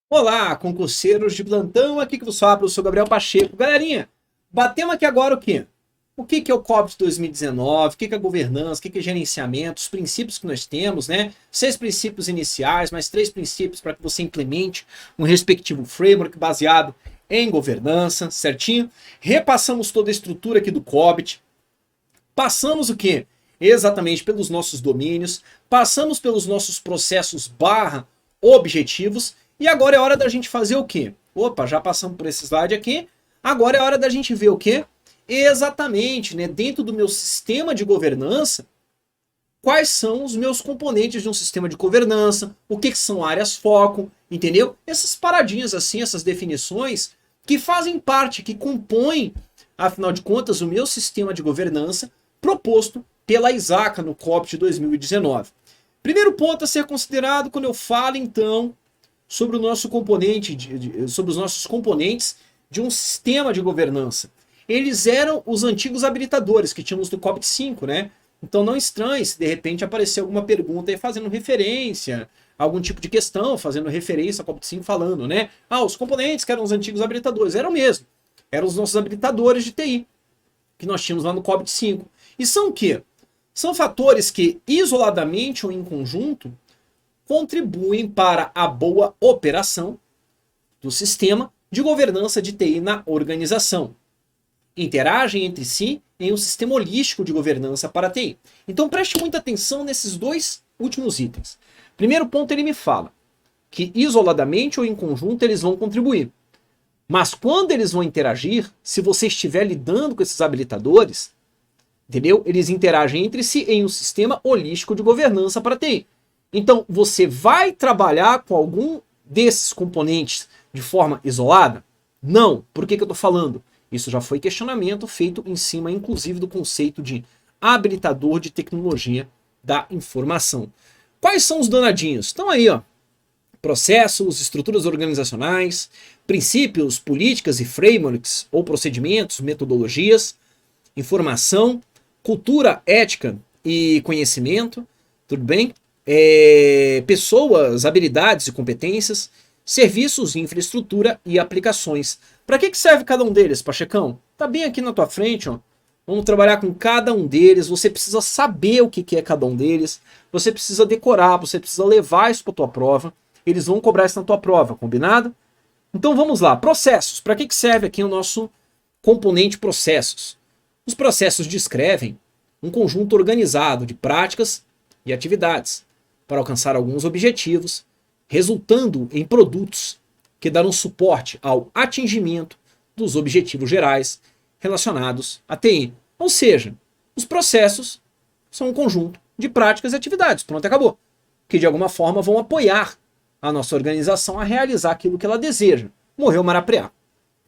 Olá, concurseiros de plantão, aqui que vos fala, eu sou Gabriel Pacheco. Galerinha, batemos aqui agora o quê? O que é o COBIT 2019, o que é governança, o que é gerenciamento, os princípios que nós temos, né? 6 princípios iniciais, mais 3 princípios para que você implemente um respectivo framework baseado em governança, certinho? Repassamos toda a estrutura aqui do COBIT, passamos o quê? Exatamente pelos nossos domínios, passamos pelos nossos processos / objetivos, e agora é hora da gente fazer o quê? Opa, já passamos por esse slide aqui. Agora é hora da gente ver o quê? Exatamente, né? Dentro do meu sistema de governança, quais são os meus componentes de um sistema de governança, o que são áreas foco, entendeu? Essas paradinhas assim, essas definições que fazem parte, que compõem, afinal de contas, o meu sistema de governança proposto pela ISACA no COBIT 2019. Primeiro ponto a ser considerado quando eu falo, então, sobre o nosso componente, sobre os nossos componentes de um sistema de governança. Eles eram os antigos habilitadores que tínhamos do COBIT 5, né? Então não estranhe se de repente aparecer alguma pergunta aí fazendo referência, algum tipo de questão fazendo referência ao COBIT 5 falando, né? Ah, os componentes que eram os antigos habilitadores, eram mesmo. Eram os nossos habilitadores de TI, que nós tínhamos lá no COBIT 5. E são o quê? São fatores que, isoladamente ou em conjunto, contribuem para a boa operação do sistema de governança de TI na organização. Interagem entre si em um sistema holístico de governança para a TI. Então preste muita atenção nesses dois últimos itens. Primeiro ponto, ele me fala que isoladamente ou em conjunto eles vão contribuir. Mas quando eles vão interagir, se você estiver lidando com esses habilitadores, entendeu? Eles interagem entre si em um sistema holístico de governança para a TI. Então, você vai trabalhar com algum desses componentes de forma isolada? Não. Por que eu estou falando? Isso já foi questionamento feito em cima, inclusive, do conceito de habilitador de tecnologia da informação. Quais são os danadinhos? Estão aí, ó. Processos, estruturas organizacionais, princípios, políticas e frameworks ou procedimentos, metodologias, informação, cultura, ética e conhecimento, tudo bem? Pessoas, habilidades e competências, serviços, infraestrutura e aplicações. Para que serve cada um deles, Pachecão? Tá bem aqui na tua frente, ó. Vamos trabalhar com cada um deles. Você precisa saber o que é cada um deles. Você precisa decorar, você precisa levar isso para tua prova. Eles vão cobrar isso na tua prova, combinado? Então vamos lá. Processos. Para que serve aqui o nosso componente processos? Os processos descrevem um conjunto organizado de práticas e atividades para alcançar alguns objetivos, resultando em produtos que darão suporte ao atingimento dos objetivos gerais relacionados à TI. Ou seja, os processos são um conjunto de práticas e atividades, pronto, acabou, que de alguma forma vão apoiar a nossa organização a realizar aquilo que ela deseja. Morreu Marapreá,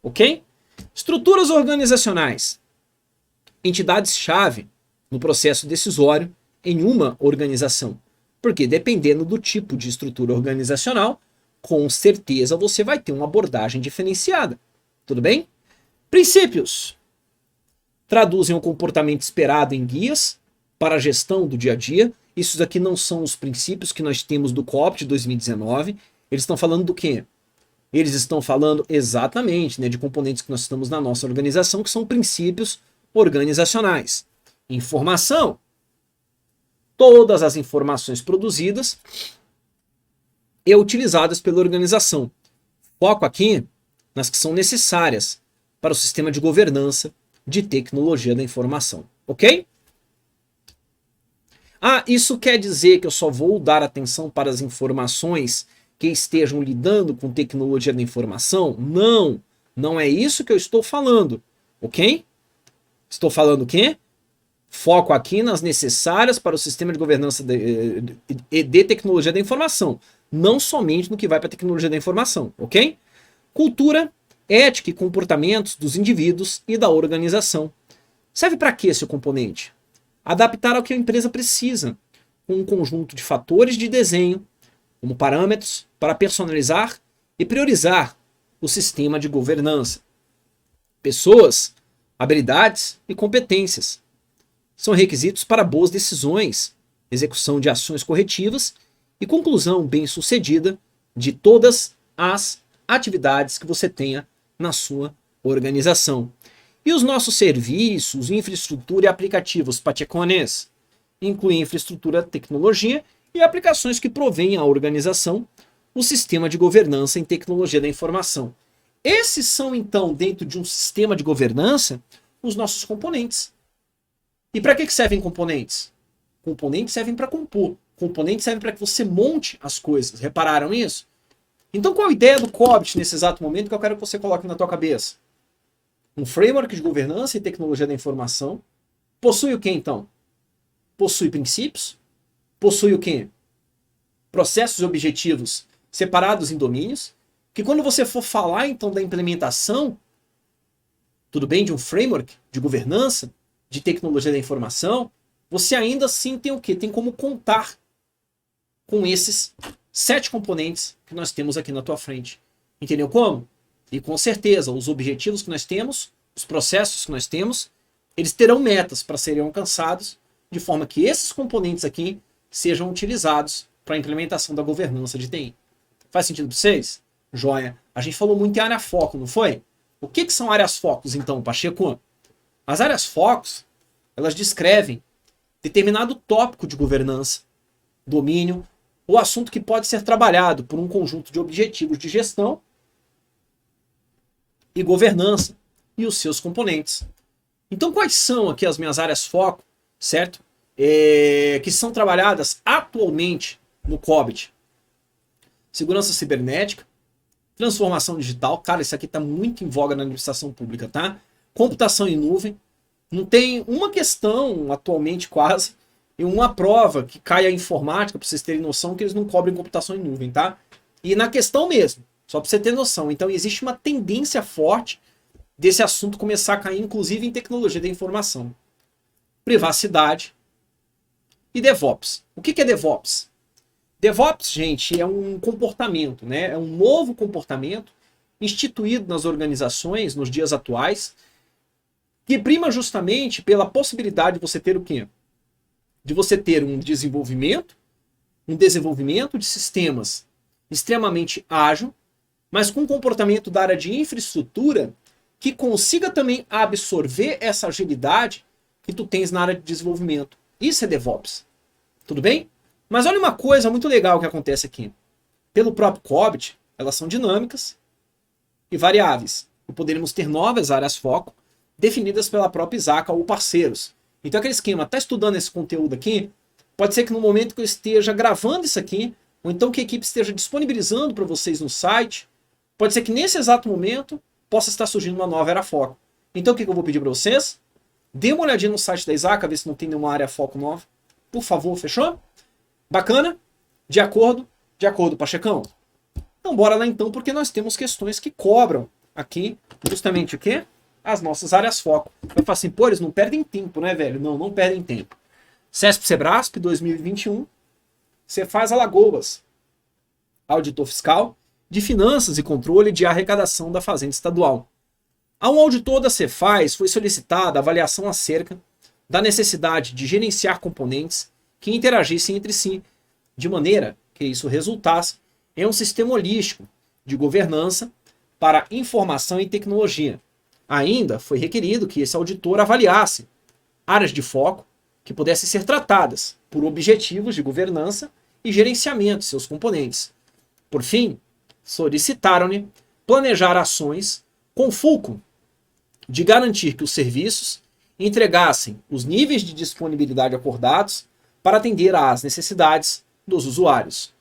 ok? Estruturas organizacionais. Entidades-chave no processo decisório em uma organização. Porque dependendo do tipo de estrutura organizacional, com certeza você vai ter uma abordagem diferenciada. Tudo bem? Princípios. Traduzem o comportamento esperado em guias para a gestão do dia a dia. Isso daqui não são os princípios que nós temos do COBIT de 2019. Eles estão falando do quê? Eles estão falando exatamente, né, de componentes que nós estamos na nossa organização, que são princípios organizacionais. Informação. Todas as informações produzidas e utilizadas pela organização. Foco aqui nas que são necessárias para o sistema de governança de tecnologia da informação. Ok? Ah, isso quer dizer que eu só vou dar atenção para as informações que estejam lidando com tecnologia da informação? Não, não é isso que eu estou falando. Ok? Estou falando o quê? Foco aqui nas necessárias para o sistema de governança de tecnologia da informação. Não somente no que vai para a tecnologia da informação, ok? Cultura, ética e comportamentos dos indivíduos e da organização. Serve para que esse componente? Adaptar ao que a empresa precisa, com um conjunto de fatores de desenho, como parâmetros, para personalizar e priorizar o sistema de governança. Pessoas, habilidades e competências. são requisitos para boas decisões, execução de ações corretivas e conclusão bem-sucedida de todas as atividades que você tenha na sua organização. E os nossos serviços, infraestrutura e aplicativos pachecones incluem infraestrutura, tecnologia e aplicações que provêm à organização o sistema de governança em tecnologia da informação. Esses são, então, dentro de um sistema de governança, os nossos componentes. E para que servem componentes? Componentes servem para compor. Componentes servem para que você monte as coisas. Repararam isso? Então qual a ideia do COBIT nesse exato momento que eu quero que você coloque na tua cabeça? Um framework de governança e tecnologia da informação. Possui o que então? Possui princípios. Possui o que? Processos e objetivos separados em domínios. Que quando você for falar então da implementação, tudo bem, de um framework de governança, de tecnologia da informação, você ainda assim tem o quê? Tem como contar com esses 7 componentes que nós temos aqui na tua frente. Entendeu como? E com certeza, os objetivos que nós temos, os processos que nós temos, eles terão metas para serem alcançados, de forma que esses componentes aqui sejam utilizados para a implementação da governança de TI. Faz sentido para vocês? Joia. A gente falou muito em área foco, não foi? O que são áreas focos, então, Pacheco? As áreas focos, elas descrevem determinado tópico de governança, domínio, ou assunto que pode ser trabalhado por um conjunto de objetivos de gestão e governança e os seus componentes. Então, quais são aqui as minhas áreas foco, certo? Que são trabalhadas atualmente no COBIT? Segurança cibernética, transformação digital, cara, isso aqui está muito em voga na administração pública, tá? Computação em nuvem, não tem uma questão atualmente quase, e uma prova que cai a informática, para vocês terem noção, que eles não cobrem computação em nuvem, tá? E na questão mesmo, só para você ter noção. Então existe uma tendência forte desse assunto começar a cair, inclusive em tecnologia da informação. Privacidade e DevOps. O que é DevOps? DevOps, gente, é um comportamento, né? É um novo comportamento instituído nas organizações nos dias atuais, que prima justamente pela possibilidade de você ter o quê? De você ter um desenvolvimento de sistemas extremamente ágil, mas com um comportamento da área de infraestrutura que consiga também absorver essa agilidade que tu tens na área de desenvolvimento. Isso é DevOps. Tudo bem? Mas olha uma coisa muito legal que acontece aqui. Pelo próprio COBIT, elas são dinâmicas e variáveis. E poderíamos ter novas áreas foco definidas pela própria ISACA ou parceiros. Então aquele esquema, tá estudando esse conteúdo aqui, pode ser que no momento que eu esteja gravando isso aqui, ou então que a equipe esteja disponibilizando para vocês no site, pode ser que nesse exato momento possa estar surgindo uma nova área foco. Então o que eu vou pedir para vocês? Dê uma olhadinha no site da ISACA, ver se não tem nenhuma área foco nova. Por favor, fechou? Bacana? De acordo, Pachecão? Então bora lá então, porque nós temos questões que cobram aqui justamente o quê? As nossas áreas foco. Eu falo assim, pô, eles não perdem tempo, né, velho? Não, não perdem tempo. CESP-Sebrasp 2021, Cefaz Alagoas, auditor fiscal de finanças e controle de arrecadação da Fazenda Estadual. A um auditor da Cefaz foi solicitada avaliação acerca da necessidade de gerenciar componentes que interagissem entre si, de maneira que isso resultasse em um sistema holístico de governança para informação e tecnologia. Ainda foi requerido que esse auditor avaliasse áreas de foco que pudessem ser tratadas por objetivos de governança e gerenciamento de seus componentes. Por fim, solicitaram-lhe planejar ações com foco de garantir que os serviços entregassem os níveis de disponibilidade acordados para atender às necessidades dos usuários.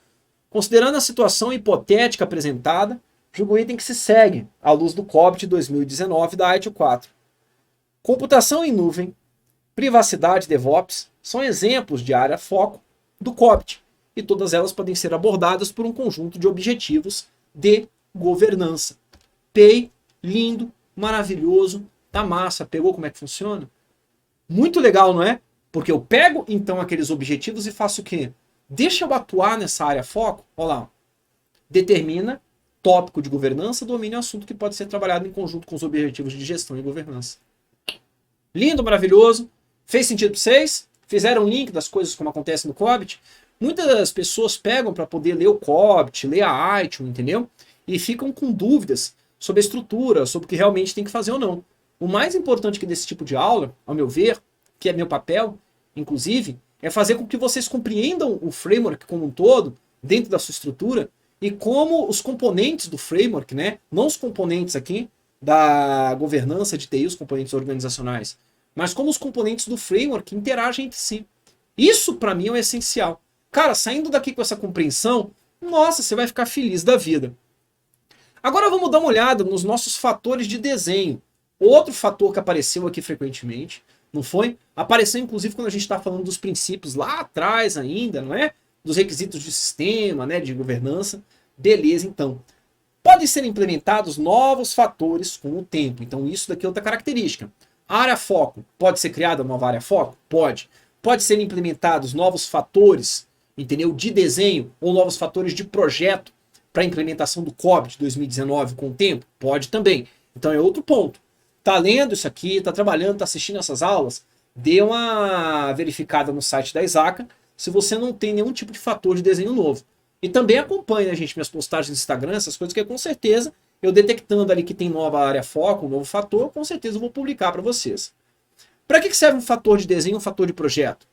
Considerando a situação hipotética apresentada, julgo o item que se segue à luz do COBIT 2019 da ITIL 4. Computação em nuvem, privacidade e DevOps são exemplos de área foco do COBIT, e todas elas podem ser abordadas por um conjunto de objetivos de governança. PEI, lindo, maravilhoso, tá massa. Pegou como é que funciona? Muito legal, não é? Porque eu pego então aqueles objetivos e faço o quê? Deixa eu atuar nessa área foco. Olha lá. Determina tópico de governança, domínio e assunto que pode ser trabalhado em conjunto com os objetivos de gestão e governança. Lindo, maravilhoso. Fez sentido para vocês? Fizeram um link das coisas como acontece no COBIT? Muitas pessoas pegam para poder ler o COBIT, ler a ITIL, entendeu? E ficam com dúvidas sobre a estrutura, sobre o que realmente tem que fazer ou não. O mais importante que desse tipo de aula, ao meu ver, que é meu papel, inclusive, é fazer com que vocês compreendam o framework como um todo, dentro da sua estrutura, e como os componentes do framework, né, não os componentes aqui da governança de TI, os componentes organizacionais, mas como os componentes do framework interagem entre si. Isso, para mim, é o essencial. Cara, saindo daqui com essa compreensão, nossa, você vai ficar feliz da vida. Agora vamos dar uma olhada nos nossos fatores de desenho. Outro fator que apareceu aqui frequentemente, não foi? Apareceu inclusive quando a gente está falando dos princípios lá atrás ainda, não é? Dos requisitos de sistema, né, de governança. Beleza, então. Podem ser implementados novos fatores com o tempo. Então isso daqui é outra característica. A área foco. Pode ser criada uma nova área foco? Pode. Pode ser implementados novos fatores, entendeu? De desenho ou novos fatores de projeto para a implementação do COBIT 2019 com o tempo? Pode também. Então é outro ponto. Tá lendo isso aqui, tá trabalhando, tá assistindo essas aulas? Dê uma verificada no site da Exaca se você não tem nenhum tipo de fator de desenho novo. E também acompanhe, né, gente, minhas postagens no Instagram, essas coisas que com certeza eu detectando ali que tem nova área foco, um novo fator, com certeza eu vou publicar para vocês. Para que serve um fator de desenho e um fator de projeto?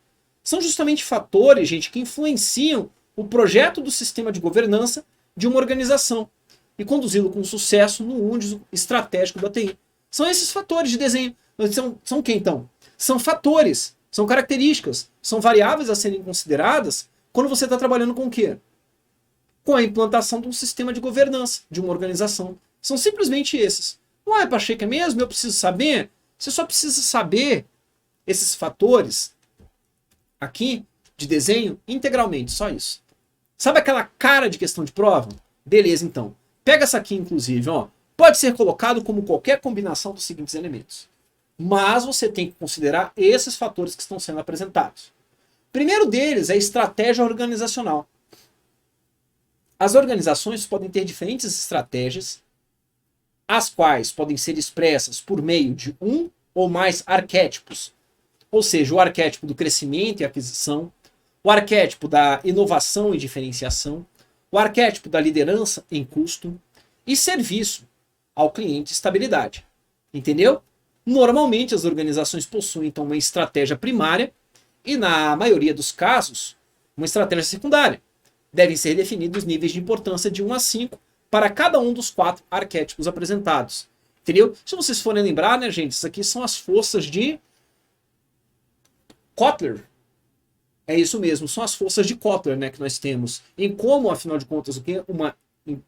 São justamente fatores, gente, que influenciam o projeto do sistema de governança de uma organização e conduzi-lo com sucesso no uso estratégico da TI. São esses fatores de desenho. São quem então? São fatores, são características, são variáveis a serem consideradas quando você está trabalhando com o quê? Com a implantação de um sistema de governança, de uma organização. São simplesmente esses. Ué, Pacheco, é mesmo? Eu preciso saber? Você só precisa saber esses fatores aqui de desenho integralmente, só isso. Sabe aquela cara de questão de prova? Beleza, então. Pega essa aqui, inclusive, ó. Pode ser colocado como qualquer combinação dos seguintes elementos. Mas você tem que considerar esses fatores que estão sendo apresentados. Primeiro deles é a estratégia organizacional. As organizações podem ter diferentes estratégias, as quais podem ser expressas por meio de um ou mais arquétipos, ou seja, o arquétipo do crescimento e aquisição, o arquétipo da inovação e diferenciação, o arquétipo da liderança em custo e serviço ao cliente e estabilidade. Entendeu? Normalmente as organizações possuem então uma estratégia primária e, na maioria dos casos, uma estratégia secundária. Devem ser definidos níveis de importância de 1 a 5 para cada um dos 4 arquétipos apresentados. Entendeu? Se vocês forem lembrar, né, gente, isso aqui são as forças de Kotler. É isso mesmo, são as forças de Kotler, né, que nós temos. Em como, afinal de contas, o que uma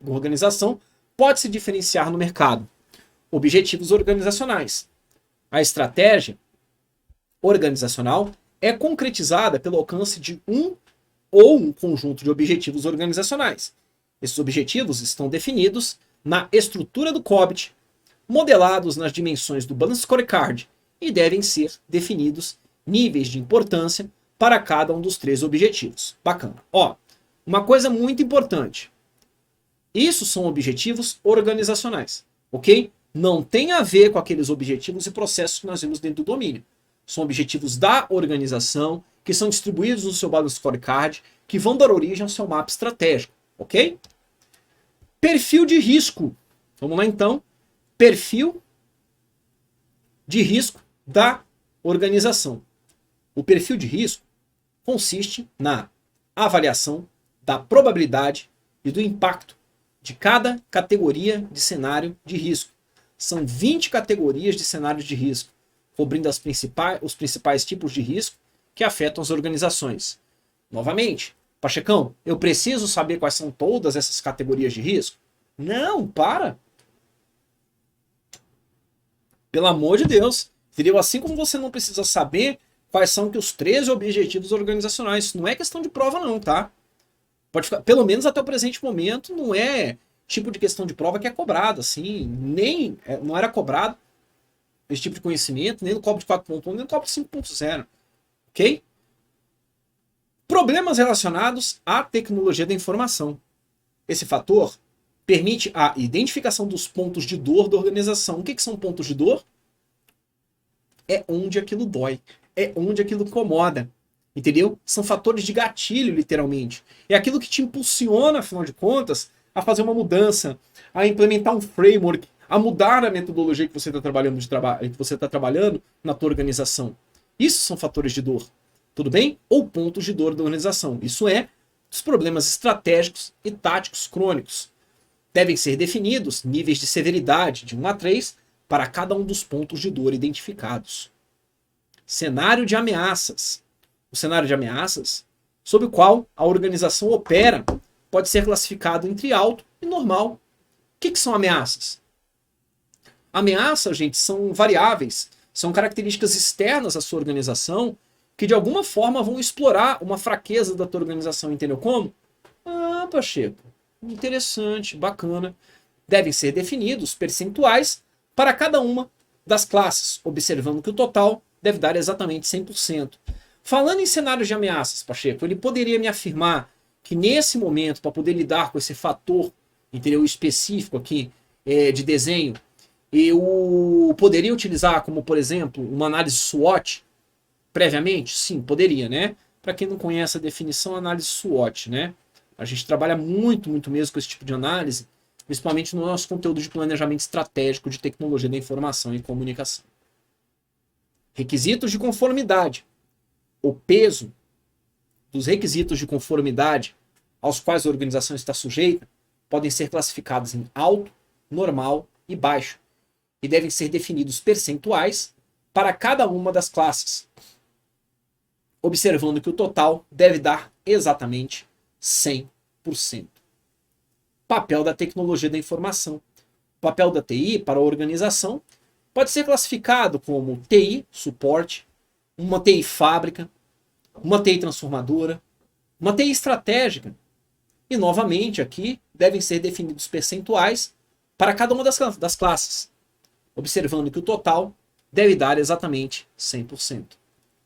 organização pode se diferenciar no mercado. Objetivos organizacionais. A estratégia organizacional é concretizada pelo alcance de um ou um conjunto de objetivos organizacionais. Esses objetivos estão definidos na estrutura do COBIT, modelados nas dimensões do Balance Scorecard e devem ser definidos níveis de importância para cada um dos 3 objetivos. Bacana. Ó, uma coisa muito importante. Isso são objetivos organizacionais, ok? Não tem a ver com aqueles objetivos e processos que nós vemos dentro do domínio. São objetivos da organização, que são distribuídos no seu Balance Scorecard, que vão dar origem ao seu mapa estratégico, ok? Perfil de risco. Vamos lá então. Perfil de risco da organização. O perfil de risco consiste na avaliação da probabilidade e do impacto de cada categoria de cenário de risco. São 20 categorias de cenários de risco, cobrindo os principais tipos de risco que afetam as organizações. Novamente, Pachecão, eu preciso saber quais são todas essas categorias de risco? Não, para! Pelo amor de Deus! Entendeu? Assim como você não precisa saber quais são que os 13 objetivos organizacionais. Isso não é questão de prova não, tá? Pode ficar, pelo menos até o presente momento, não é tipo de questão de prova que é cobrado, assim, nem, não era cobrado esse tipo de conhecimento, nem no COBIT 4.1, nem no COBIT 5.0, ok? Problemas relacionados à tecnologia da informação. Esse fator permite a identificação dos pontos de dor da organização. O que são pontos de dor? É onde aquilo dói. é onde aquilo incomoda. Entendeu? São fatores de gatilho, literalmente. É aquilo que te impulsiona, afinal de contas, a fazer uma mudança, a implementar um framework, a mudar a metodologia que você está trabalhando na tua organização. Isso são fatores de dor, tudo bem? Ou pontos de dor da organização. Isso é os problemas estratégicos e táticos crônicos. Devem ser definidos níveis de severidade de 1 a 3 para cada um dos pontos de dor identificados. Cenário de ameaças. O cenário de ameaças, sob o qual a organização opera, pode ser classificado entre alto e normal. O que são ameaças? Ameaças, gente, são variáveis, são características externas à sua organização que de alguma forma vão explorar uma fraqueza da tua organização, entendeu como? Ah, Pacheco, interessante, bacana. Devem ser definidos percentuais para cada uma das classes, observando que o total deve dar exatamente 100%. Falando em cenários de ameaças, Pacheco, ele poderia me afirmar que nesse momento, para poder lidar com esse fator, entendeu, específico aqui de desenho, eu poderia utilizar como, por exemplo, uma análise SWOT previamente? Sim, poderia, né? Para quem não conhece a definição, análise SWOT, né? A gente trabalha muito mesmo com esse tipo de análise, principalmente no nosso conteúdo de planejamento estratégico de tecnologia da informação e comunicação. Requisitos de conformidade. O peso dos requisitos de conformidade aos quais a organização está sujeita podem ser classificados em alto, normal e baixo, e devem ser definidos percentuais para cada uma das classes, observando que o total deve dar exatamente 100%. Papel da tecnologia da informação. O papel da TI para a organização pode ser classificado como TI, suporte, uma TI fábrica, uma TI transformadora, uma TI estratégica. E, novamente, aqui devem ser definidos percentuais para cada uma das classes, observando que o total deve dar exatamente 100%.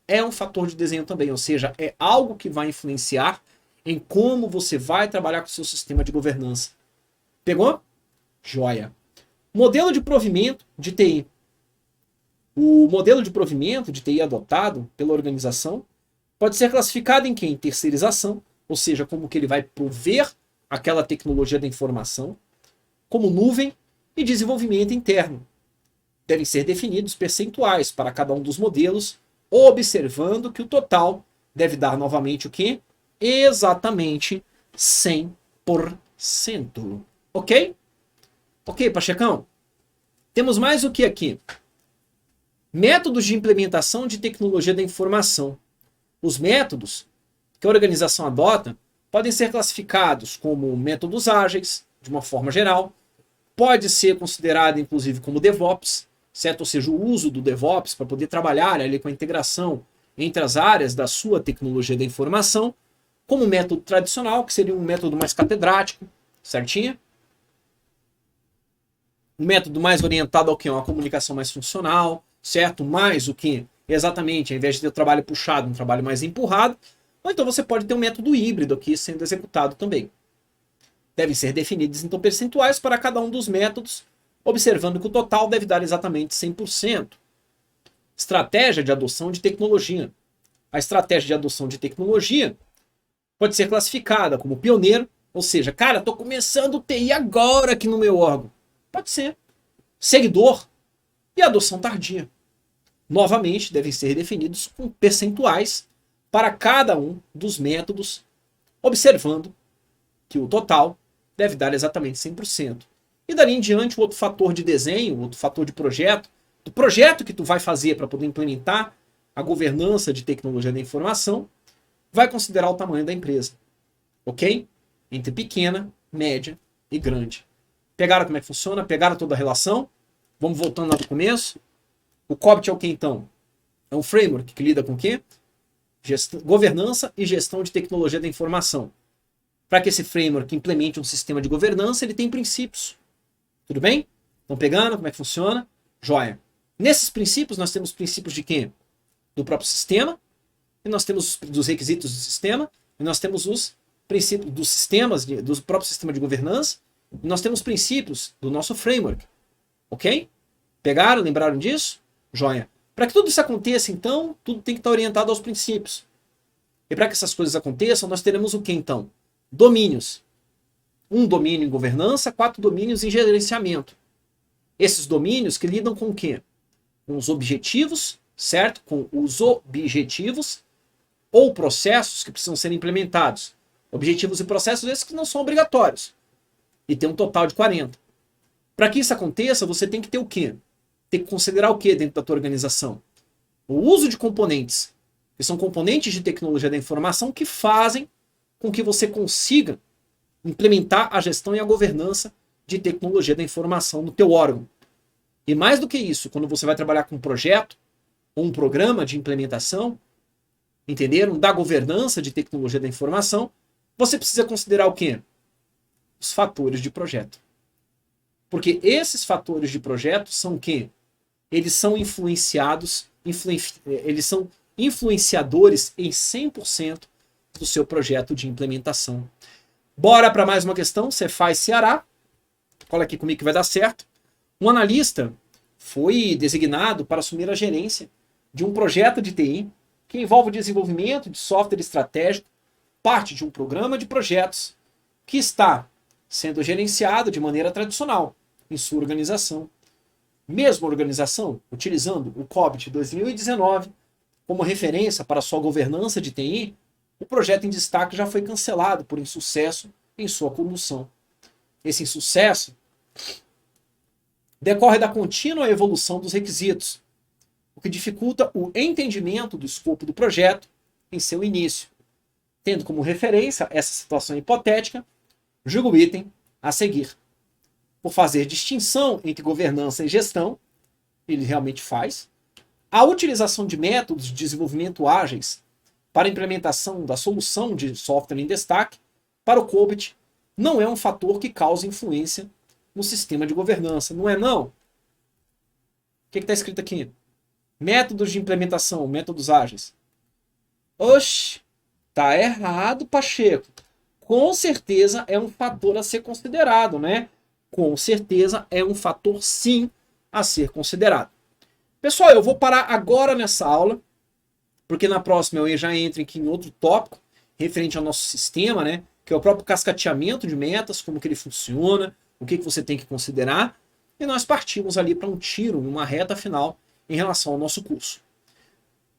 É um fator de desenho também, ou seja, é algo que vai influenciar em como você vai trabalhar com o seu sistema de governança. Pegou? Joia. Modelo de provimento de TI. O modelo de provimento de TI adotado pela organização pode ser classificado em quê? Em terceirização, ou seja, como que ele vai prover aquela tecnologia da informação, como nuvem e desenvolvimento interno. Devem ser definidos percentuais para cada um dos modelos, observando que o total deve dar novamente o quê? Exatamente 100%. Ok? Ok, Pachecão? Temos mais o que aqui? Métodos de implementação de tecnologia da informação. Os métodos que a organização adota podem ser classificados como métodos ágeis, de uma forma geral. Pode ser considerado, inclusive, como DevOps, certo? Ou seja, o uso do DevOps para poder trabalhar ali com a integração entre as áreas da sua tecnologia da informação, como método tradicional, que seria um método mais catedrático, certinho? Um método mais orientado ao que? Uma comunicação mais funcional, certo? Mais o que? Exatamente, ao invés de ter o trabalho puxado, um trabalho mais empurrado. Ou então você pode ter um método híbrido aqui sendo executado também. Devem ser definidos, então, percentuais para cada um dos métodos, observando que o total deve dar exatamente 100%. Estratégia de adoção de tecnologia. A estratégia de adoção de tecnologia pode ser classificada como pioneiro, ou seja, cara, estou começando o TI agora aqui no meu órgão. Pode ser. Seguidor e adoção tardia. Novamente, devem ser definidos com percentuais para cada um dos métodos, observando que o total deve dar exatamente 100%. E dali em diante, o outro fator de desenho, o outro fator de projeto, do projeto que tu vai fazer para poder implementar a governança de tecnologia da informação, vai considerar o tamanho da empresa. Ok? Entre pequena, média e grande. Pegaram como é que funciona? Pegaram toda a relação? Vamos voltando lá do começo. O COBIT é o que então? É um framework que lida com o quê? Governança e gestão de tecnologia da informação. Para que esse framework implemente um sistema de governança, ele tem princípios. Tudo bem? Estão pegando como é que funciona? Joia. Nesses princípios, nós temos princípios de quê? Do próprio sistema, e nós temos dos requisitos do sistema, e nós temos os princípios dos sistemas, do próprio sistema de governança, e nós temos princípios do nosso framework. Ok? Pegaram? Lembraram disso? Joia. Para que tudo isso aconteça, então, tudo tem que estar orientado aos princípios. E para que essas coisas aconteçam, nós teremos o que, então? Domínios. Um domínio em governança, 4 domínios em gerenciamento. Esses domínios que lidam com o quê? Com os objetivos, certo? Com os objetivos ou processos que precisam ser implementados. Objetivos e processos esses que não são obrigatórios. E tem um total de 40. Para que isso aconteça, você tem que ter o quê? Tem que considerar o quê dentro da tua organização? O uso de componentes, que são componentes de tecnologia da informação que fazem com que você consiga implementar a gestão e a governança de tecnologia da informação no teu órgão. E mais do que isso, quando você vai trabalhar com um projeto ou um programa de implementação, entenderam? Da governança de tecnologia da informação, você precisa considerar o quê? Os fatores de projeto. Porque esses fatores de projeto são o quê? Eles são eles são influenciadores em 100% do seu projeto de implementação. Bora para mais uma questão, Cefaz Ceará. Cola aqui comigo que vai dar certo. Um analista foi designado para assumir a gerência de um projeto de TI que envolve o desenvolvimento de software estratégico, parte de um programa de projetos que está sendo gerenciado de maneira tradicional em sua organização. Mesma organização, utilizando o COBIT 2019 como referência para sua governança de TI, o projeto em destaque já foi cancelado por insucesso em sua condução. Esse insucesso decorre da contínua evolução dos requisitos, o que dificulta o entendimento do escopo do projeto em seu início. Tendo como referência essa situação hipotética, julgo o item a seguir. Por fazer distinção entre governança e gestão, ele realmente faz, a utilização de métodos de desenvolvimento ágeis para a implementação da solução de software em destaque para o COBIT não é um fator que cause influência no sistema de governança. Não é não? O que está escrito aqui? Métodos de implementação, métodos ágeis. Oxi, tá errado, Pacheco. Com certeza é um fator a ser considerado, né? Com certeza é um fator, sim, a ser considerado. Pessoal, eu vou parar agora nessa aula, porque na próxima eu já entro aqui em outro tópico, referente ao nosso sistema, né? Que é o próprio cascateamento de metas, como que ele funciona, o que você tem que considerar, e nós partimos ali para um tiro, uma reta final em relação ao nosso curso.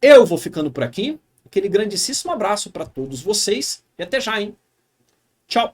Eu vou ficando por aqui, aquele grandíssimo abraço para todos vocês, e até já, hein? Tchau!